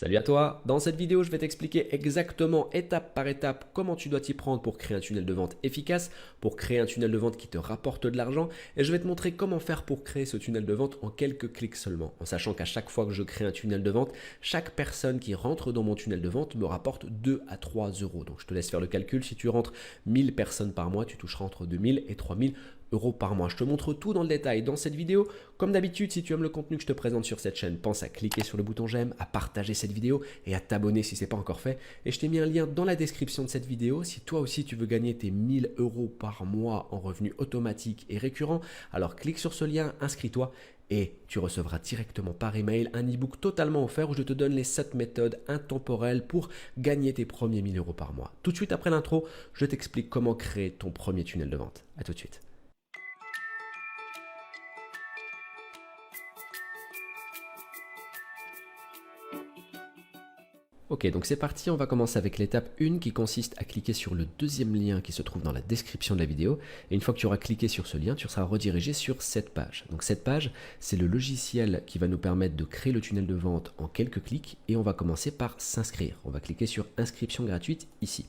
Salut à toi, dans cette vidéo je vais t'expliquer exactement étape par étape comment tu dois t'y prendre pour créer un tunnel de vente efficace, pour créer un tunnel de vente qui te rapporte de l'argent et je vais te montrer comment faire pour créer ce tunnel de vente en quelques clics seulement, en sachant qu'à chaque fois que je crée un tunnel de vente, chaque personne qui rentre dans mon tunnel de vente me rapporte 2 à 3 euros. Donc je te laisse faire le calcul, si tu rentres 1000 personnes par mois, tu toucheras entre 2000 et 3000 euros par mois. Je te montre tout dans le détail dans cette vidéo. Comme d'habitude, si tu aimes le contenu que je te présente sur cette chaîne, pense à cliquer sur le bouton j'aime, à partager cette vidéo et à t'abonner si ce n'est pas encore fait. Et je t'ai mis un lien dans la description de cette vidéo. Si toi aussi tu veux gagner tes 1000 euros par mois en revenus automatiques et récurrents, alors clique sur ce lien, inscris-toi et tu recevras directement par email un e-book totalement offert où je te donne les 7 méthodes intemporelles pour gagner tes premiers 1000 euros par mois. Tout de suite après l'intro, je t'explique comment créer ton premier tunnel de vente. À tout de suite. Ok, donc c'est parti, on va commencer avec l'étape 1 qui consiste à cliquer sur le deuxième lien qui se trouve dans la description de la vidéo. Et une fois que tu auras cliqué sur ce lien, tu seras redirigé sur cette page. Donc cette page, c'est le logiciel qui va nous permettre de créer le tunnel de vente en quelques clics et on va commencer par s'inscrire. On va cliquer sur inscription gratuite ici.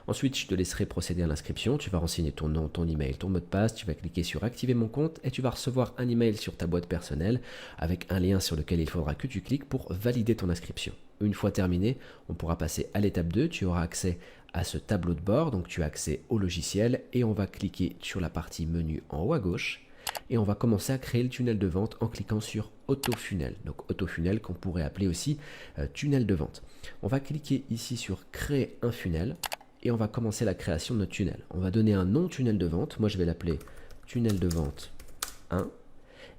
Ensuite, je te laisserai procéder à l'inscription. Tu vas renseigner ton nom, ton email, ton mot de passe. Tu vas cliquer sur activer mon compte et tu vas recevoir un email sur ta boîte personnelle avec un lien sur lequel il faudra que tu cliques pour valider ton inscription. Une fois terminé, on pourra passer à l'étape 2. Tu auras accès à ce tableau de bord. Donc, tu as accès au logiciel et on va cliquer sur la partie menu en haut à gauche. Et on va commencer à créer le tunnel de vente en cliquant sur Autofunnel. Donc Autofunnel qu'on pourrait appeler aussi tunnel de vente. On va cliquer ici sur Créer un funnel. Et on va commencer la création de notre tunnel. On va donner un nom tunnel de vente. Moi, je vais l'appeler tunnel de vente 1.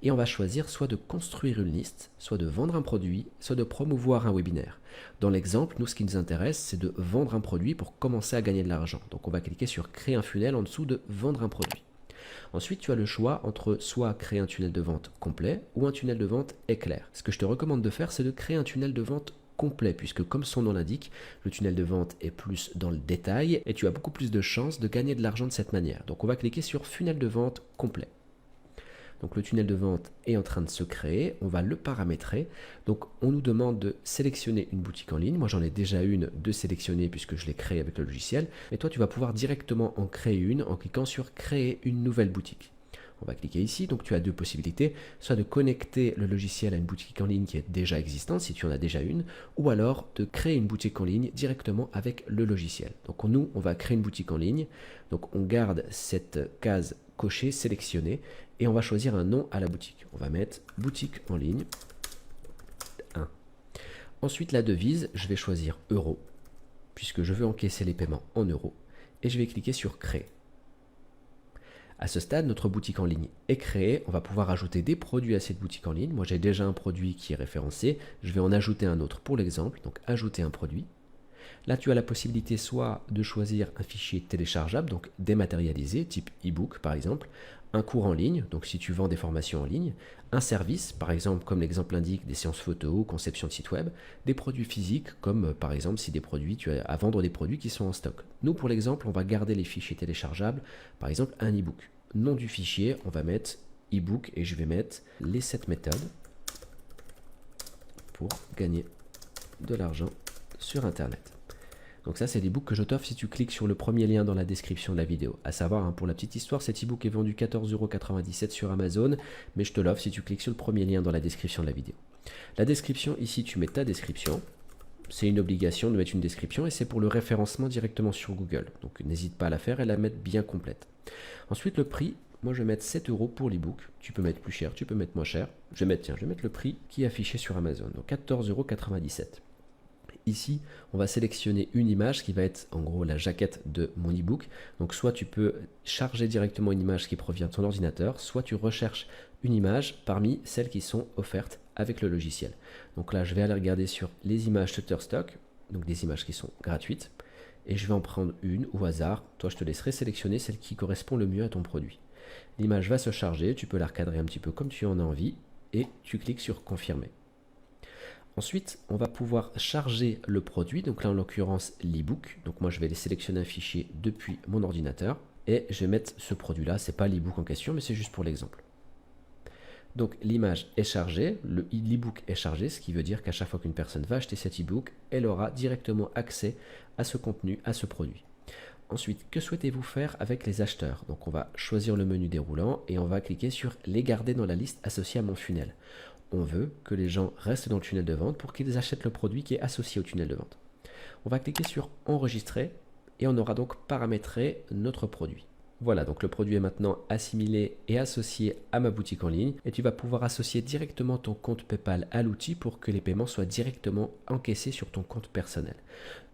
Et on va choisir soit de construire une liste, soit de vendre un produit, soit de promouvoir un webinaire. Dans l'exemple, nous, ce qui nous intéresse, c'est de vendre un produit pour commencer à gagner de l'argent. Donc, on va cliquer sur créer un funnel en dessous de vendre un produit. Ensuite, tu as le choix entre soit créer un tunnel de vente complet ou un tunnel de vente éclair. Ce que je te recommande de faire, c'est de créer un tunnel de vente complet, puisque comme son nom l'indique, le tunnel de vente est plus dans le détail et tu as beaucoup plus de chances de gagner de l'argent de cette manière. Donc on va cliquer sur funnel de vente complet. Donc le tunnel de vente est en train de se créer, on va le paramétrer. Donc on nous demande de sélectionner une boutique en ligne. Moi j'en ai déjà une de sélectionnée puisque je l'ai créée avec le logiciel. Mais toi tu vas pouvoir directement en créer une en cliquant sur créer une nouvelle boutique. On va cliquer ici, donc tu as deux possibilités, soit de connecter le logiciel à une boutique en ligne qui est déjà existante, si tu en as déjà une, ou alors de créer une boutique en ligne directement avec le logiciel. Donc nous, on va créer une boutique en ligne, donc on garde cette case cochée, sélectionnée, et on va choisir un nom à la boutique. On va mettre boutique en ligne 1. Ensuite, la devise, je vais choisir euro, puisque je veux encaisser les paiements en euros, et je vais cliquer sur créer. À ce stade, notre boutique en ligne est créée. On va pouvoir ajouter des produits à cette boutique en ligne. Moi, j'ai déjà un produit qui est référencé. Je vais en ajouter un autre pour l'exemple. Donc, ajouter un produit. Là, tu as la possibilité soit de choisir un fichier téléchargeable, donc dématérialisé, type e-book par exemple, un cours en ligne, donc si tu vends des formations en ligne, un service, par exemple comme l'exemple indique, des séances photo, conception de site web, des produits physiques, comme par exemple si des produits, tu as à vendre des produits qui sont en stock. Nous, pour l'exemple, on va garder les fichiers téléchargeables, par exemple un e-book. Nom du fichier, on va mettre e-book et je vais mettre les 7 méthodes pour gagner de l'argent sur Internet. Donc ça, c'est l'e-book que je t'offre si tu cliques sur le premier lien dans la description de la vidéo. À savoir, pour la petite histoire, cet e-book est vendu 14,97 € sur Amazon, mais je te l'offre si tu cliques sur le premier lien dans la description de la vidéo. La description, ici, tu mets ta description. C'est une obligation de mettre une description et c'est pour le référencement directement sur Google. Donc n'hésite pas à la faire et la mettre bien complète. Ensuite, le prix, moi je vais mettre 7 € pour l'e-book. Tu peux mettre plus cher, tu peux mettre moins cher. Je vais mettre le prix qui est affiché sur Amazon, donc 14,97 €. Ici, on va sélectionner une image qui va être en gros la jaquette de mon e-book. Donc soit tu peux charger directement une image qui provient de ton ordinateur, soit tu recherches une image parmi celles qui sont offertes avec le logiciel. Donc là, je vais aller regarder sur les images Shutterstock, donc des images qui sont gratuites, et je vais en prendre une au hasard. Toi, je te laisserai sélectionner celle qui correspond le mieux à ton produit. L'image va se charger, tu peux la recadrer un petit peu comme tu en as envie, et tu cliques sur confirmer. Ensuite, on va pouvoir charger le produit, donc là en l'occurrence l'e-book. Donc moi je vais aller sélectionner un fichier depuis mon ordinateur et je vais mettre ce produit-là. C'est pas l'e-book en question, mais c'est juste pour l'exemple. Donc l'image est chargée, l'e-book est chargé, ce qui veut dire qu'à chaque fois qu'une personne va acheter cet e-book, elle aura directement accès à ce contenu, à ce produit. Ensuite, que souhaitez-vous faire avec les acheteurs? Donc on va choisir le menu déroulant et on va cliquer sur les garder dans la liste associée à mon funnel. On veut que les gens restent dans le tunnel de vente pour qu'ils achètent le produit qui est associé au tunnel de vente. On va cliquer sur enregistrer et on aura donc paramétré notre produit. Voilà, donc le produit est maintenant assimilé et associé à ma boutique en ligne et tu vas pouvoir associer directement ton compte PayPal à l'outil pour que les paiements soient directement encaissés sur ton compte personnel.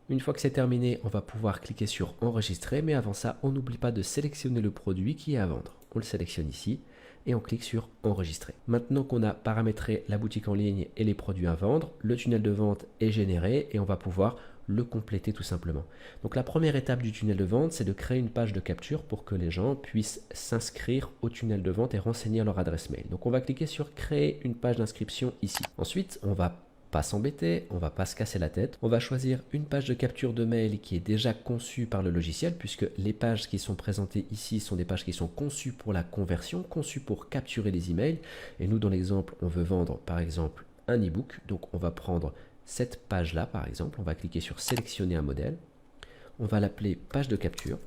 Une fois que c'est terminé, on va pouvoir cliquer sur enregistrer, mais avant ça, on n'oublie pas de sélectionner le produit qui est à vendre. On le sélectionne ici et on clique sur enregistrer. Maintenant qu'on a paramétré la boutique en ligne et les produits à vendre, le tunnel de vente est généré et on va pouvoir le compléter tout simplement. Donc la première étape du tunnel de vente, c'est de créer une page de capture pour que les gens puissent s'inscrire au tunnel de vente et renseigner leur adresse mail. Donc on va cliquer sur créer une page d'inscription ici. Ensuite, on va pas s'embêter, on va pas se casser la tête. On va choisir une page de capture de mail qui est déjà conçue par le logiciel, puisque les pages qui sont présentées ici sont des pages qui sont conçues pour la conversion, conçues pour capturer les emails. Et nous, dans l'exemple, on veut vendre par exemple un e-book. Donc on va prendre cette page-là par exemple, on va cliquer sur sélectionner un modèle. On va l'appeler page de capture.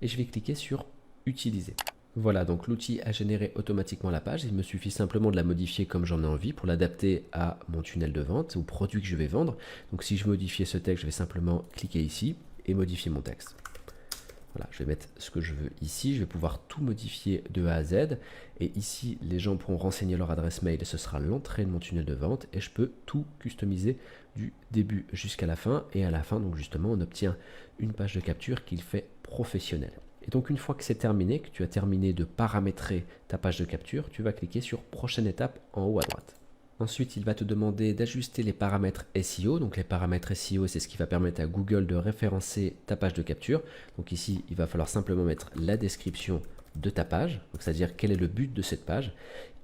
Et je vais cliquer sur utiliser. Voilà, donc l'outil a généré automatiquement la page. Il me suffit simplement de la modifier comme j'en ai envie pour l'adapter à mon tunnel de vente, au produit que je vais vendre. Donc si je modifiais ce texte, je vais simplement cliquer ici et modifier mon texte. Voilà, je vais mettre ce que je veux ici. Je vais pouvoir tout modifier de A à Z. Et ici, les gens pourront renseigner leur adresse mail. Ce sera l'entrée de mon tunnel de vente. Et je peux tout customiser du début jusqu'à la fin. Et à la fin, donc justement, on obtient une page de capture qui le fait professionnel. Et donc une fois que c'est terminé, que tu as terminé de paramétrer ta page de capture, tu vas cliquer sur prochaine étape en haut à droite. Ensuite, il va te demander d'ajuster les paramètres SEO. Donc les paramètres SEO, c'est ce qui va permettre à Google de référencer ta page de capture. Donc ici, il va falloir simplement mettre la description de ta page, c'est-à-dire quel est le but de cette page.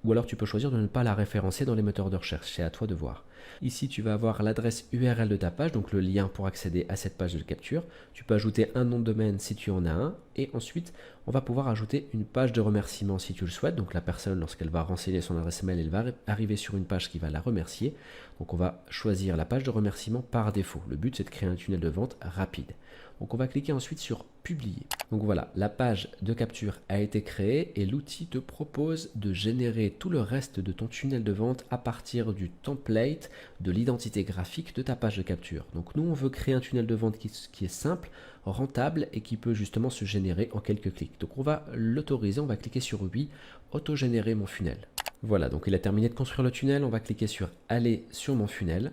Ou alors tu peux choisir de ne pas la référencer dans les moteurs de recherche, c'est à toi de voir. Ici, tu vas avoir l'adresse URL de ta page, donc le lien pour accéder à cette page de capture. Tu peux ajouter un nom de domaine si tu en as un. Et ensuite, on va pouvoir ajouter une page de remerciement si tu le souhaites. Donc la personne, lorsqu'elle va renseigner son adresse mail, elle va arriver sur une page qui va la remercier. Donc on va choisir la page de remerciement par défaut. Le but, c'est de créer un tunnel de vente rapide. Donc on va cliquer ensuite sur publier. Donc voilà, la page de capture a été créée et l'outil te propose de générer tout le reste de ton tunnel de vente à partir du template de l'identité graphique de ta page de capture. Donc nous, on veut créer un tunnel de vente qui est simple, rentable et qui peut justement se générer en quelques clics. Donc on va l'autoriser, on va cliquer sur oui, auto-générer mon funnel. Voilà, donc il a terminé de construire le tunnel, on va cliquer sur aller sur mon funnel.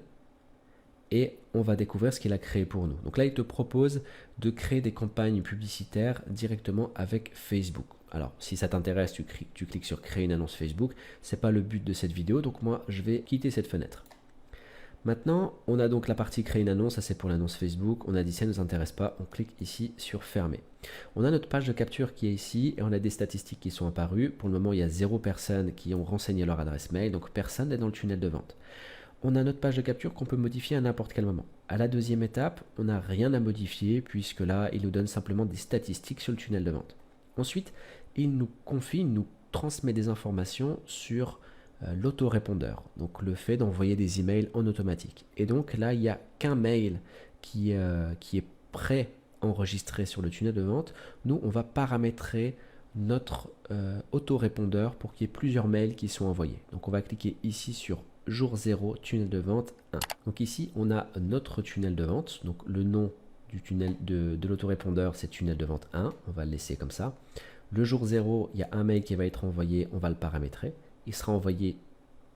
Et on va découvrir ce qu'il a créé pour nous. Donc là, il te propose de créer des campagnes publicitaires directement avec Facebook. Alors, si ça t'intéresse, tu cliques sur créer une annonce Facebook. Ce n'est pas le but de cette vidéo, donc moi, je vais quitter cette fenêtre. Maintenant, on a donc la partie créer une annonce, ça c'est pour l'annonce Facebook. On a dit ça ne nous intéresse pas, on clique ici sur fermer. On a notre page de capture qui est ici et on a des statistiques qui sont apparues. Pour le moment, il y a 0 personnes qui ont renseigné leur adresse mail, donc personne n'est dans le tunnel de vente. On a notre page de capture qu'on peut modifier à n'importe quel moment. À la deuxième étape, on n'a rien à modifier puisque là, il nous donne simplement des statistiques sur le tunnel de vente. Ensuite, il nous confie, il nous transmet des informations sur l'autorépondeur, donc le fait d'envoyer des emails en automatique. Et donc là, il n'y a qu'un mail qui est pré-enregistré sur le tunnel de vente. Nous, on va paramétrer notre autorépondeur pour qu'il y ait plusieurs mails qui sont envoyés. Donc on va cliquer ici sur jour 0, tunnel de vente 1. Donc ici, on a notre tunnel de vente. Donc le nom du tunnel de l'autorépondeur, c'est tunnel de vente 1. On va le laisser comme ça. Le jour 0, il y a un mail qui va être envoyé. On va le paramétrer. Il sera envoyé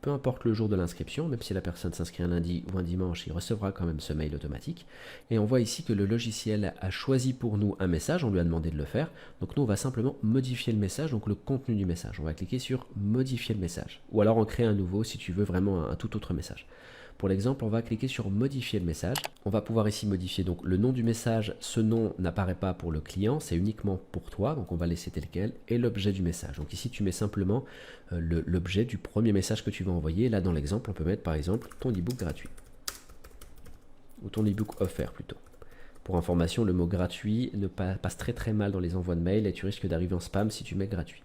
peu importe le jour de l'inscription, même si la personne s'inscrit un lundi ou un dimanche, il recevra quand même ce mail automatique. Et on voit ici que le logiciel a choisi pour nous un message, on lui a demandé de le faire. Donc nous, on va simplement modifier le message, donc le contenu du message. On va cliquer sur modifier le message. Ou alors en créer un nouveau si tu veux vraiment un tout autre message. Pour l'exemple, on va cliquer sur modifier le message. On va pouvoir ici modifier donc le nom du message. Ce nom n'apparaît pas pour le client, c'est uniquement pour toi. Donc on va laisser tel quel. Et l'objet du message. Donc ici, tu mets simplement l'objet du premier message que tu vas envoyer. Là, dans l'exemple, on peut mettre par exemple ton e-book gratuit. Ou ton e-book offert plutôt. Pour information, le mot gratuit passe très mal dans les envois de mail et tu risques d'arriver en spam si tu mets gratuit.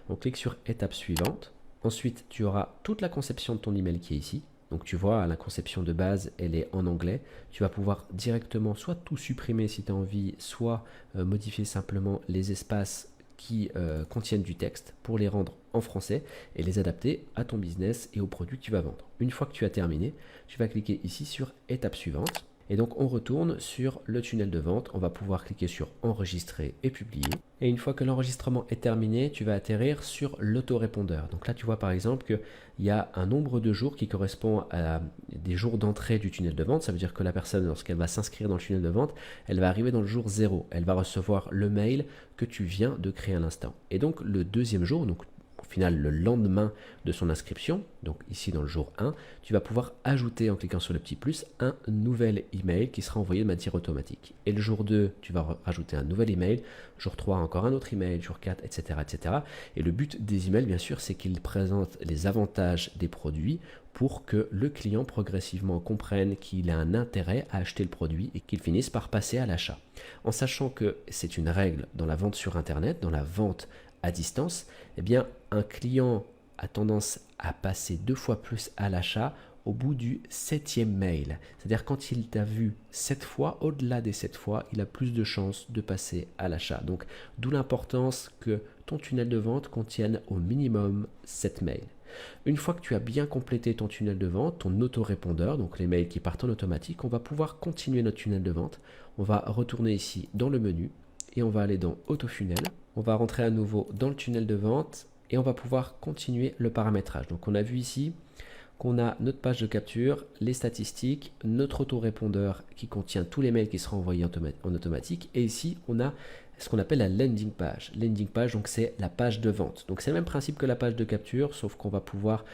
On clique sur étape suivante. Ensuite, tu auras toute la conception de ton email qui est ici. Donc tu vois, la conception de base, elle est en anglais. Tu vas pouvoir directement soit tout supprimer si tu as envie, soit modifier simplement les espaces qui contiennent du texte pour les rendre en français et les adapter à ton business et aux produits que tu vas vendre. Une fois que tu as terminé, tu vas cliquer ici sur étape suivante. Et donc on retourne sur le tunnel de vente, on va pouvoir cliquer sur enregistrer et publier. Et une fois que l'enregistrement est terminé, tu vas atterrir sur l'autorépondeur. Donc là tu vois par exemple qu'il y a un nombre de jours qui correspond à des jours d'entrée du tunnel de vente. Ça veut dire que la personne, lorsqu'elle va s'inscrire dans le tunnel de vente, elle va arriver dans le jour 0. Elle va recevoir le mail que tu viens de créer à l'instant. Et donc le deuxième jour, donc au final le lendemain de son inscription, donc ici dans le jour 1, tu vas pouvoir ajouter en cliquant sur le petit plus un nouvel email qui sera envoyé de manière automatique. Et le jour 2, tu vas rajouter un nouvel email, jour 3 encore un autre email, jour 4, etc. etc. Et le but des emails bien sûr c'est qu'ils présentent les avantages des produits pour que le client progressivement comprenne qu'il a un intérêt à acheter le produit et qu'il finisse par passer à l'achat. En sachant que c'est une règle dans la vente sur internet, dans la vente à distance, eh bien un client a tendance à passer 2 fois plus à l'achat au bout du 7e mail. C'est-à-dire quand il t'a vu 7 fois, au-delà des 7 fois, il a plus de chances de passer à l'achat. Donc d'où l'importance que ton tunnel de vente contienne au minimum 7 mails. Une fois que tu as bien complété ton tunnel de vente, ton autorépondeur, donc les mails qui partent en automatique, on va pouvoir continuer notre tunnel de vente. On va retourner ici dans le menu et on va aller dans Autofunnel. On va rentrer à nouveau dans le tunnel de vente et on va pouvoir continuer le paramétrage. Donc on a vu ici qu'on a notre page de capture, les statistiques, notre autorépondeur qui contient tous les mails qui seront envoyés en automatique. Et ici, on a ce qu'on appelle la landing page. Landing page, donc c'est la page de vente. Donc c'est le même principe que la page de capture, sauf qu'on va pouvoir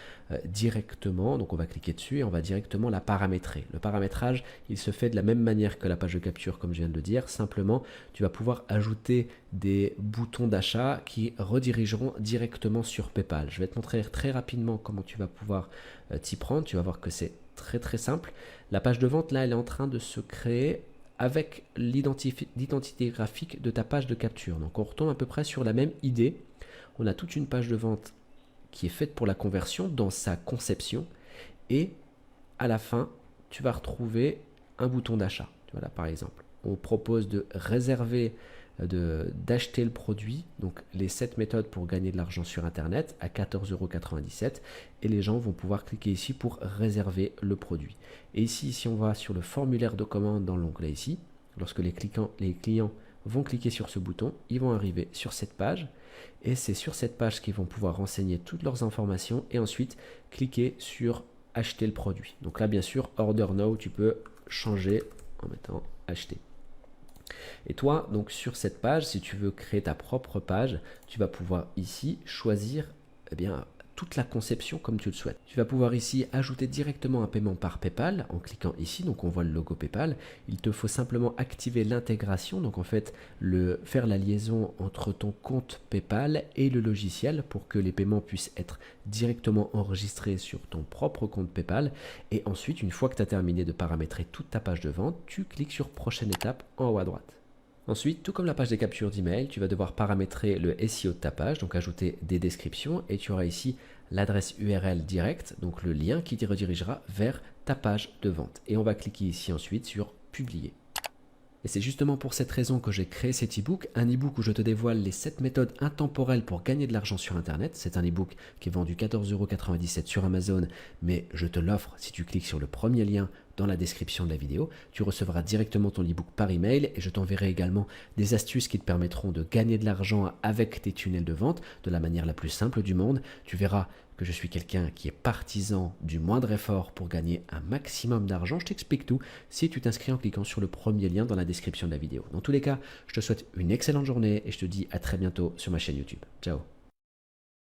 directement, donc on va cliquer dessus et on va directement la paramétrer. Le paramétrage, il se fait de la même manière que la page de capture, comme je viens de le dire. Simplement, tu vas pouvoir ajouter des boutons d'achat qui redirigeront directement sur PayPal. Je vais te montrer très rapidement comment tu vas pouvoir t'y prendre. Tu vas voir que c'est très simple. La page de vente, là, elle est en train de se créer avec l'identité graphique de ta page de capture. Donc on retombe à peu près sur la même idée. On a toute une page de vente qui est faite pour la conversion dans sa conception et à la fin, tu vas retrouver un bouton d'achat. Voilà, par exemple, on propose de réserver, d'acheter le produit, donc les 7 méthodes pour gagner de l'argent sur Internet à 14,97 € et les gens vont pouvoir cliquer ici pour réserver le produit. Et ici, si on va sur le formulaire de commande dans l'onglet ici, lorsque les clients vont cliquer sur ce bouton, ils vont arriver sur cette page et c'est sur cette page qu'ils vont pouvoir renseigner toutes leurs informations et ensuite cliquer sur acheter le produit. Donc là, bien sûr, Order Now, tu peux changer en mettant acheter. Et toi, donc sur cette page, si tu veux créer ta propre page, tu vas pouvoir ici choisir toute la conception comme tu le souhaites. Tu vas pouvoir ici ajouter directement un paiement par PayPal en cliquant ici, donc on voit le logo PayPal. Il te faut simplement activer l'intégration, donc en fait faire la liaison entre ton compte PayPal et le logiciel pour que les paiements puissent être directement enregistrés sur ton propre compte PayPal. Et ensuite, une fois que tu as terminé de paramétrer toute ta page de vente, tu cliques sur prochaine étape en haut à droite. Ensuite, tout comme la page des captures d'email, tu vas devoir paramétrer le SEO de ta page, donc ajouter des descriptions et tu auras ici l'adresse URL directe, donc le lien qui te redirigera vers ta page de vente. Et on va cliquer ici ensuite sur publier. Et c'est justement pour cette raison que j'ai créé cet e-book, un e-book où je te dévoile les 7 méthodes intemporelles pour gagner de l'argent sur Internet. C'est un e-book qui est vendu 14,97 € sur Amazon, mais je te l'offre si tu cliques sur le premier lien dans la description de la vidéo. Tu recevras directement ton e-book par email et je t'enverrai également des astuces qui te permettront de gagner de l'argent avec tes tunnels de vente de la manière la plus simple du monde. Tu verras que je suis quelqu'un qui est partisan du moindre effort pour gagner un maximum d'argent. Je t'explique tout si tu t'inscris en cliquant sur le premier lien dans la description de la vidéo. Dans tous les cas, je te souhaite une excellente journée et je te dis à très bientôt sur ma chaîne YouTube. Ciao.